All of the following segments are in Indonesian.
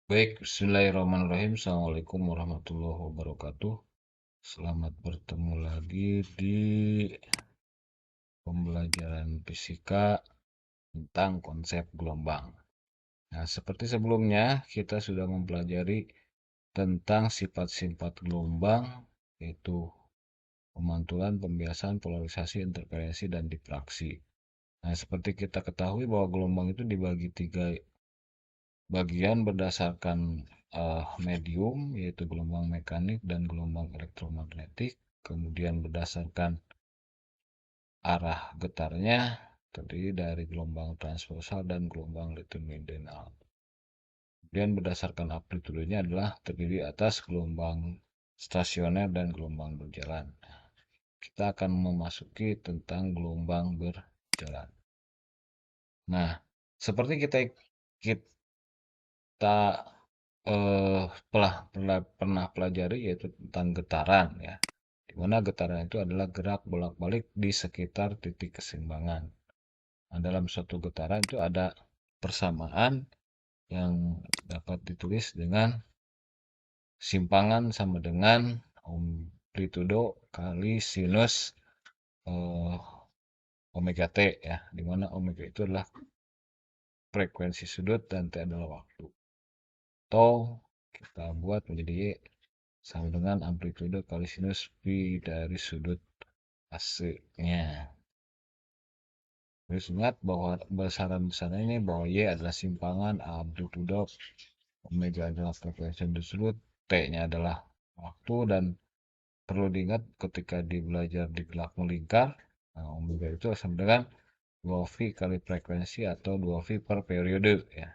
Baik, bismillahirrahmanirrahim. Assalamualaikum warahmatullahi wabarakatuh. Selamat bertemu lagi di pembelajaran fisika tentang konsep gelombang. Nah, seperti sebelumnya, kita sudah mempelajari tentang sifat-sifat gelombang, yaitu pemantulan, pembiasan, polarisasi, interferensi, dan difraksi. Nah, seperti kita ketahui bahwa gelombang itu dibagi tiga bagian berdasarkan medium, yaitu gelombang mekanik dan gelombang elektromagnetik. Kemudian berdasarkan arah getarnya, terdiri dari gelombang transversal dan gelombang longitudinal. Kemudian berdasarkan amplitudenya adalah terdiri atas gelombang stasioner dan gelombang berjalan. Kita akan memasuki tentang gelombang berjalan. Nah, seperti kita pernah pelajari, yaitu tentang getaran, ya, di mana getaran itu adalah gerak bolak-balik di sekitar titik keseimbangan. Nah, dalam suatu getaran itu ada persamaan yang dapat ditulis dengan simpangan sama dengan amplitudo kali sinus eh, omega t, ya, di mana omega itu adalah frekuensi sudut dan t adalah waktu. Atau kita buat menjadi Y sama dengan amplitudo kali sinus pi dari sudut AC-nya. Terus ingat bahwa besaran-besaran ini bahwa Y adalah simpangan, amplitudo, omega adalah frekuensi sudut, T-nya adalah waktu, dan perlu diingat ketika belajar di gerak melingkar, nah, omega itu sama dengan 2V kali frekuensi atau 2V per periode, ya.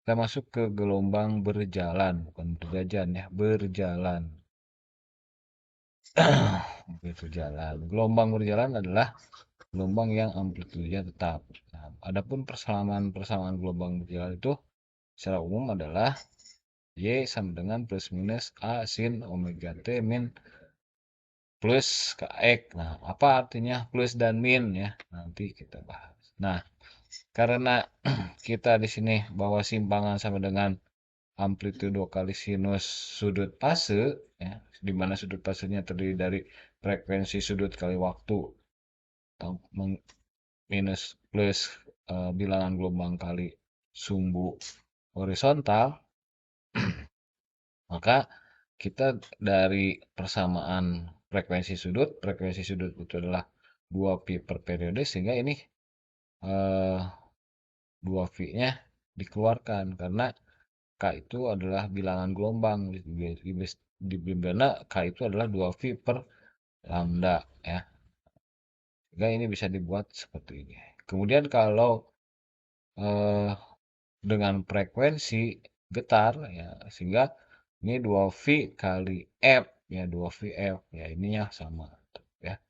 Kita masuk ke gelombang berjalan, bukan berjajan, ya, berjalan. Berjalan. Gelombang berjalan adalah gelombang yang amplitudenya tetap. Nah, adapun persamaan gelombang berjalan itu secara umum adalah Y sama dengan plus minus A sin omega T min plus KX. Nah, apa artinya plus dan min, ya? Nanti kita bahas. Nah, karena kita di sini bahwa simpangan sama dengan amplitudo kali sinus sudut fase, ya, di mana sudut fasenya terdiri dari frekuensi sudut kali waktu, minus plus bilangan gelombang kali sumbu horizontal, maka kita dari persamaan frekuensi sudut itu adalah 2pi per periode, sehingga ini 2V-nya dikeluarkan karena K itu adalah bilangan gelombang, di mana K itu adalah 2V per lambda, ya. Sehingga ini bisa dibuat seperti ini. Kemudian kalau eh, dengan frekuensi getar, ya, sehingga ini 2V kali F, ya, 2V F, ya, ininya sama, ya.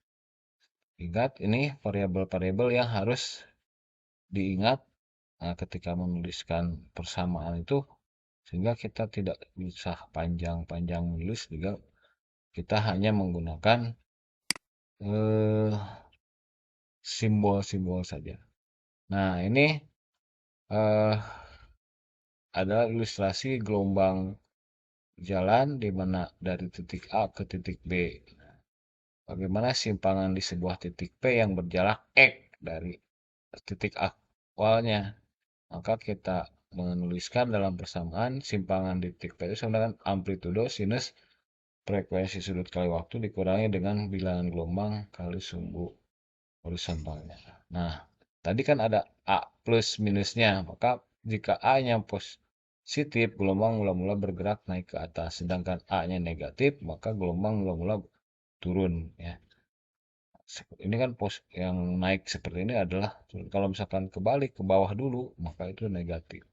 Ingat, ini variabel-variabel yang harus diingat ketika menuliskan persamaan itu, sehingga kita tidak bisa panjang-panjang menulis, juga kita hanya menggunakan simbol-simbol saja. Nah, ini eh, adalah ilustrasi gelombang jalan di mana dari titik A ke titik B. Bagaimana simpangan di sebuah titik P yang berjarak X dari titik awalnya. Maka kita menuliskan dalam persamaan simpangan di titik P itu sama dengan amplitudo sinus frekuensi sudut kali waktu dikurangi dengan bilangan gelombang kali sumbu horizontalnya. Nah, tadi kan ada A plus minusnya, maka jika A-nya positif, gelombang mula-mula bergerak naik ke atas. Sedangkan A-nya negatif, maka gelombang mula-mula turun, ya. Ini kan yang naik seperti ini adalah kalau misalkan kebalik ke bawah dulu, maka itu negatif.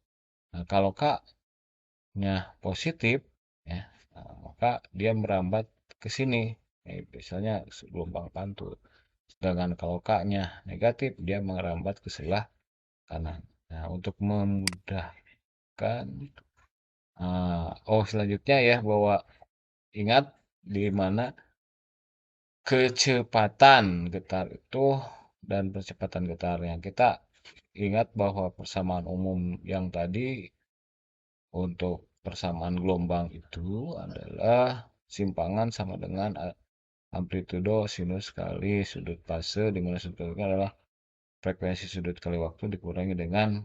Nah, kalau K-nya positif, ya, nah, maka dia merambat ke sini. Misalnya gelombang pantul. Sedangkan kalau K-nya negatif, dia merambat ke sebelah kanan. Nah, untuk memudahkan, selanjutnya, ya, bahwa ingat di mana kecepatan getar itu dan percepatan getarnya. Kita ingat bahwa persamaan umum yang tadi untuk persamaan gelombang itu adalah simpangan sama dengan amplitudo sinus kali sudut fase, di mana sudut fase adalah frekuensi sudut kali waktu dikurangi dengan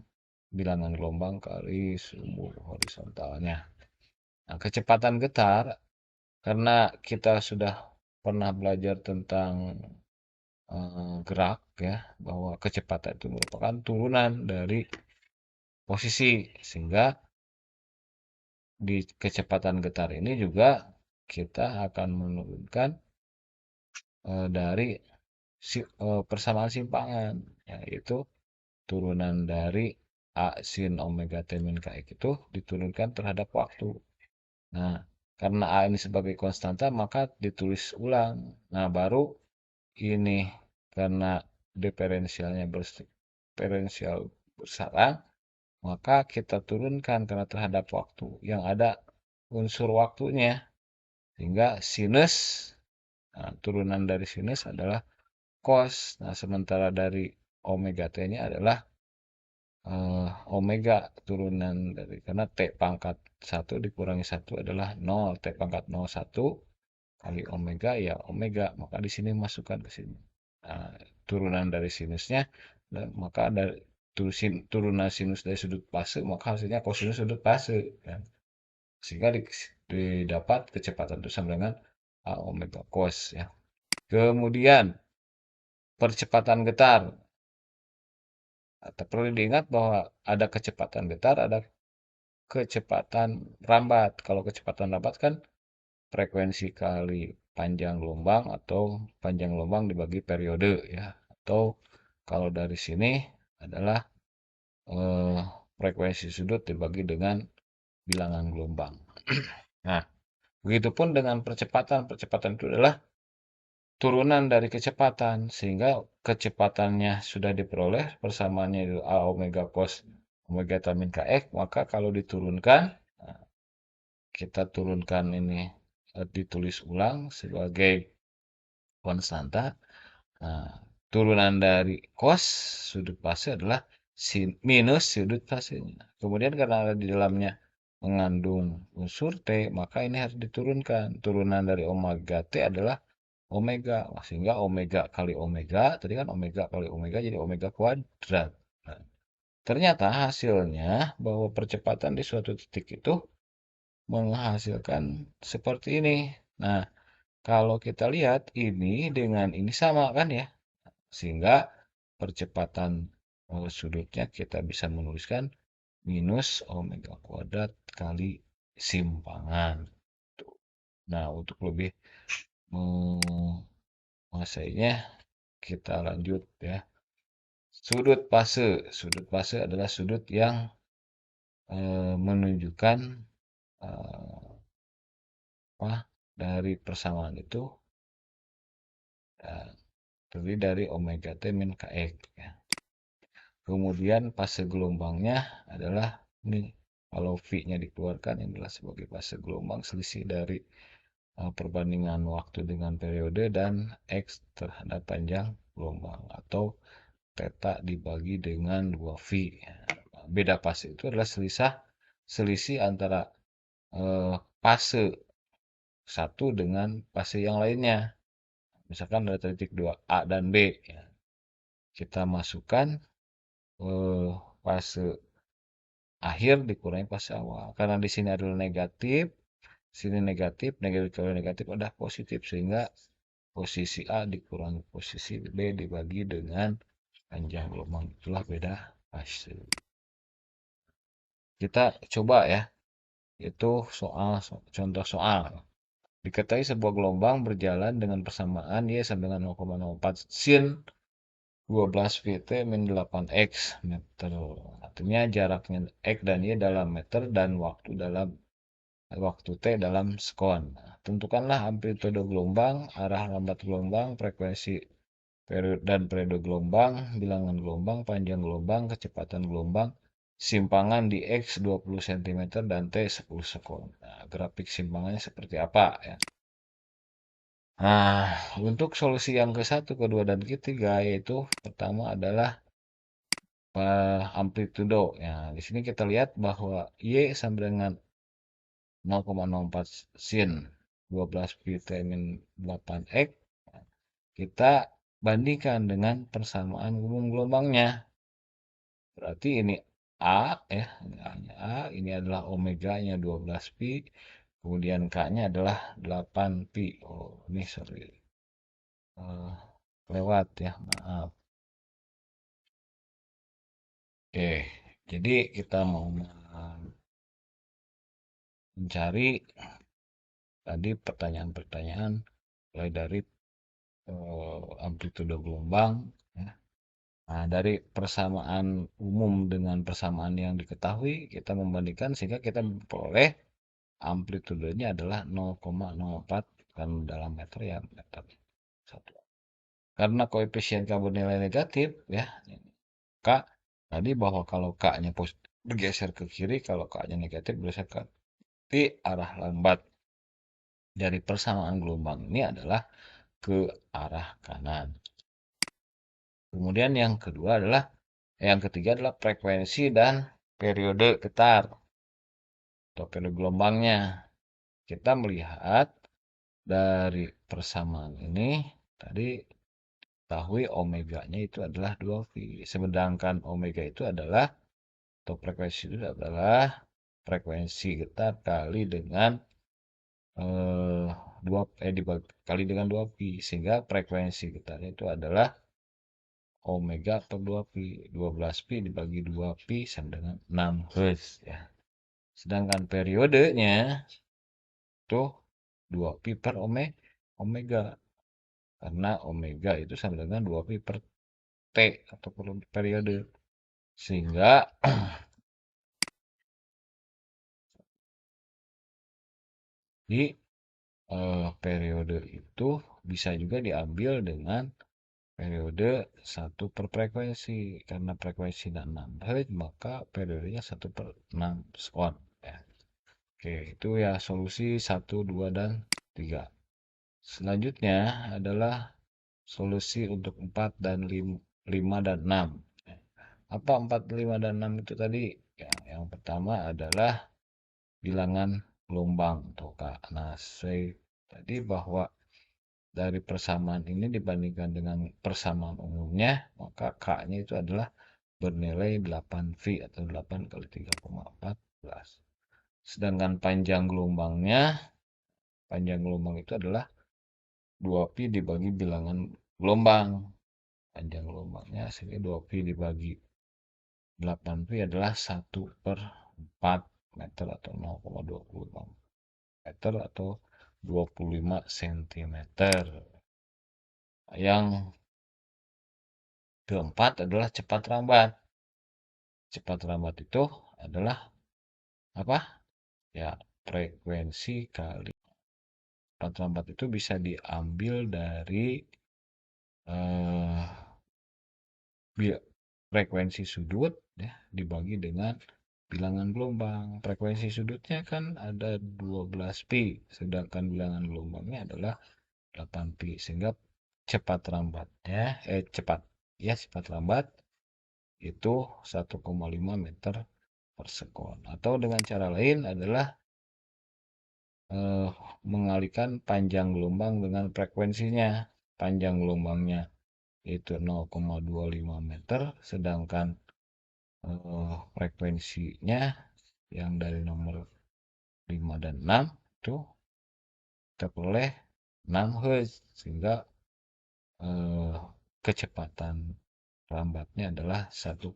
bilangan gelombang kali sumbu horizontalnya. Nah, kecepatan getar, karena kita sudah pernah belajar tentang gerak ya, bahwa kecepatan itu merupakan turunan dari posisi, sehingga di kecepatan getar ini juga kita akan menurunkan dari persamaan simpangan, yaitu turunan dari A sin omega T min kx itu diturunkan terhadap waktu. Nah, karena A ini sebagai konstanta, maka ditulis ulang. Nah, baru ini karena diferensialnya diferensial bersarang, maka kita turunkan karena terhadap waktu yang ada unsur waktunya, sehingga sinus, nah, turunan dari sinus adalah cos. Nah, sementara dari omega t-nya adalah omega, turunan dari, karena t pangkat 1 dikurangi 1 adalah 0, t pangkat 01 kali omega ya omega, maka di sini masukkan ke sini. Nah, turunan dari sinusnya, dan maka dari turunan sinus dari sudut fase, maka hasilnya kosinus sudut fase kan. Sehingga didapat kecepatan itu sama dengan A omega cos ya. Kemudian percepatan getar. Atau perlu diingat bahwa ada kecepatan getar, ada kecepatan rambat. Kalau kecepatan rambat kan frekuensi kali panjang gelombang, atau panjang gelombang dibagi periode ya. Atau kalau dari sini adalah eh, frekuensi sudut dibagi dengan bilangan gelombang. Nah, begitupun dengan percepatan. Percepatan itu adalah turunan dari kecepatan, sehingga kecepatannya sudah diperoleh, persamaannya itu A omega cos omega tamin kx, maka kalau diturunkan, nah, kita turunkan ini, ditulis ulang sebagai konstanta. Nah, turunan dari cos sudut fase adalah minus sudut fasenya. Kemudian karena ada di dalamnya mengandung unsur T, maka ini harus diturunkan. Turunan dari omega T adalah omega. Sehingga omega kali omega, tadi kan omega kali omega jadi omega kuadrat. Nah, ternyata hasilnya bahwa percepatan di suatu titik itu menghasilkan seperti ini. Nah, kalau kita lihat ini dengan ini sama kan ya, sehingga percepatan sudutnya kita bisa menuliskan minus omega kuadrat kali simpangan. Nah, untuk lebih menguasainya, kita lanjut ya. Sudut fase. Sudut fase adalah sudut yang menunjukkan eh, apa dari persamaan itu, ya, terdiri dari omega T min kx ya. Kemudian fase gelombangnya adalah ini, kalau V-nya dikeluarkan, ini adalah sebagai fase gelombang selisih dari perbandingan waktu dengan periode dan X terhadap panjang gelombang, atau theta dibagi dengan 2V. Beda fase itu adalah selisih antara fase satu dengan fase yang lainnya. Misalkan ada titik 2 A dan B ya. Kita masukkan fase akhir dikurangi fase awal. Karena di sini adalah negatif, sini negatif, negatif kali negatif adalah positif, sehingga posisi A dikurangi posisi B dibagi dengan panjang gelombang, itulah beda fase. Kita coba ya, itu contoh soal. Diketahui sebuah gelombang berjalan dengan persamaan Y sama dengan 0,04 sin 12 Vt min 8 X meter. Artinya jaraknya X dan Y dalam meter dan waktu T dalam sekon. Tentukanlah amplitude gelombang, arah lambat gelombang, frekuensi dan periode gelombang, bilangan gelombang, panjang gelombang, kecepatan gelombang, simpangan di X 20 cm dan T 10 sekon. Nah, grafik simpangannya seperti apa ya? Nah, untuk solusi yang ke-1, kedua, dan ketiga, yaitu pertama adalah amplitudo. Ya, di sini kita lihat bahwa Y sama dengan 0,04 sin 12 pi min 8 X. Kita bandingkan dengan persamaan umum gelombangnya. Berarti ini A ya, ini A-nya A, ini adalah omeganya 12 pi, kemudian K-nya adalah 8 pi. Oh, ini sorry. Eh, lewat ya, maaf. Oke, jadi kita mau mencari tadi pertanyaan-pertanyaan mulai dari amplitudo gelombang ya. Nah, dari persamaan umum dengan persamaan yang diketahui, kita membandingkan sehingga kita memperoleh amplitudenya adalah 0,04 kan dalam meter ya meter satu. Karena koefisien K bernilai negatif ya, K tadi bahwa kalau K-nya bergeser ke kiri, kalau K-nya negatif bergeser ke arah lambat dari persamaan gelombang ini adalah ke arah kanan. Kemudian yang ketiga adalah frekuensi dan periode getar atau periode gelombangnya. Kita melihat dari persamaan ini tadi ketahui omeganya itu adalah 2 pi. Sedangkan omega itu adalah atau frekuensi itu adalah frekuensi getar kali dengan eh, dibagi dengan 2 pi sehingga frekuensi getarnya itu adalah omega per 2 pi. 12 pi dibagi 2 pi sama dengan 6 Hz ya. Sedangkan periodenya itu 2 pi per omega. Karena omega itu sama dengan 2 pi per T atau periode. Sehingga di periode itu bisa juga diambil dengan periode 1 per frekuensi. Karena frekuensinya 6 Hz, maka periodenya 1/6 sekon. Ya. Oke, itu ya solusi 1, 2, dan 3. Selanjutnya adalah solusi untuk 4 dan 5 dan 6. Apa 4, 5, dan 6 itu tadi? Ya, yang pertama adalah bilangan gelombang atau K. Nah, saya tadi bahwa dari persamaan ini dibandingkan dengan persamaan umumnya, maka K-nya itu adalah bernilai 8V atau 8 kali 3,14. Sedangkan panjang gelombang itu adalah 2pi dibagi bilangan gelombang. Panjang gelombangnya sehingga 2pi dibagi 8pi adalah 1/4 meter atau 0,25 meter atau 25 cm. Yang keempat adalah cepat rambat. Cepat rambat itu adalah apa? Ya, frekuensi kali. Cepat rambat itu bisa diambil dari eh, frekuensi sudut ya dibagi dengan bilangan gelombang. Frekuensi sudutnya kan ada 12 pi, sedangkan bilangan gelombangnya adalah 8 pi sehingga cepat rambatnya cepat rambat itu 1,5 meter per sekon. Atau dengan cara lain adalah eh, mengalihkan panjang gelombang dengan frekuensinya. Panjang gelombangnya itu 0,25 meter, sedangkan frekuensinya yang dari nomor 5 dan 6 itu kita peroleh 6 Hz sehingga eh, kecepatan lambatnya adalah 1,5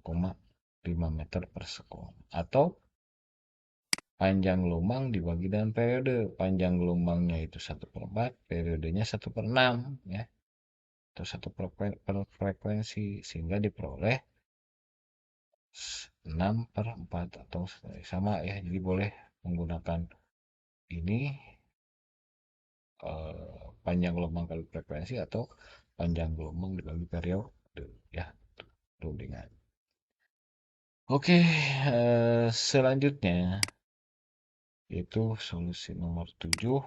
meter per sekon atau panjang gelombang dibagi dengan periode. Panjang gelombangnya itu 1/4, periodenya 1/6 ya atau 1 per frekuensi sehingga diperoleh 6/4 atau sama ya. Jadi boleh menggunakan ini panjang gelombang kali frekuensi atau panjang gelombang dibagi periode ya rundingan. Oke, selanjutnya itu solusi nomor 7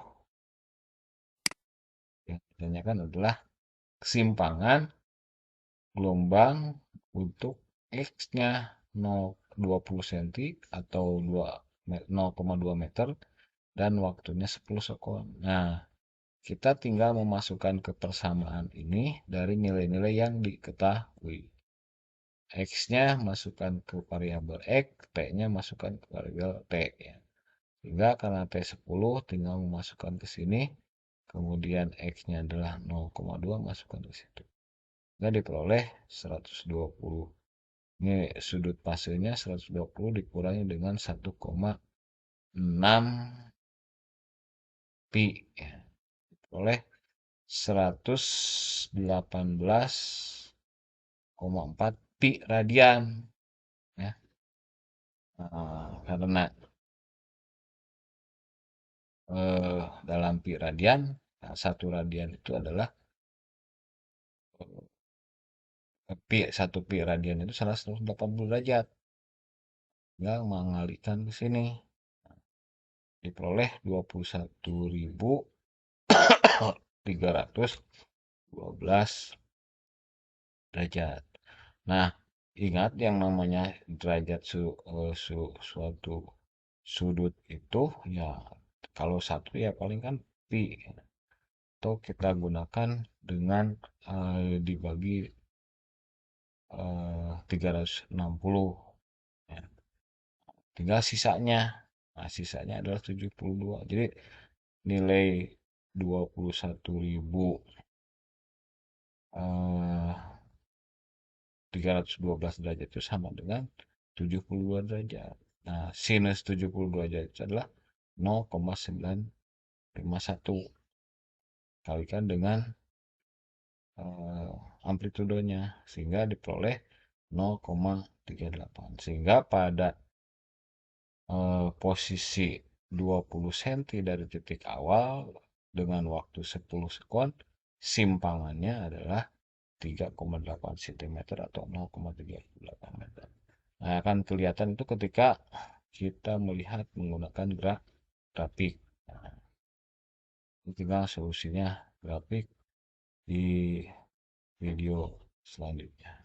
yang ditanyakan adalah kesimpangan gelombang untuk X-nya 0,20 cm atau 0,2 meter dan waktunya 10 sekon. Nah, kita tinggal memasukkan kebersamaan ini dari nilai-nilai yang diketahui. X-nya masukkan ke variabel X, T-nya masukkan ke variabel T. Ya. Sehingga karena T10 tinggal memasukkan ke sini, kemudian X-nya adalah 0,2 masukkan ke situ. Sehingga diperoleh 120. Ini sudut pasenya 120 dikurangi dengan 1,6 pi. Ya. Diperoleh 118,4 pi radian. Ya. Karena dalam pi radian, nah, satu radian itu adalah satu pi radian itu 180 derajat. Tinggal mengalihkan ke sini. Diperoleh 21.312 derajat. Nah, ingat yang namanya derajat suatu sudut itu ya kalau satu ya paling kan pi atau kita gunakan dengan dibagi 360 ya. Tinggal sisanya. Nah, sisanya adalah 72. Jadi nilai 21.312 derajat itu sama dengan 72 derajat. Nah, sinus 72 derajat itu adalah 0,951 kalikan dengan amplitudonya sehingga diperoleh 0,38. Sehingga pada posisi 20 cm dari titik awal dengan waktu 10 sekon, simpangannya adalah 3,8 cm atau 0,38 meter. Nah, akan kelihatan itu ketika kita melihat menggunakan grafik. Nah, tinggal solusinya grafik di video selanjutnya.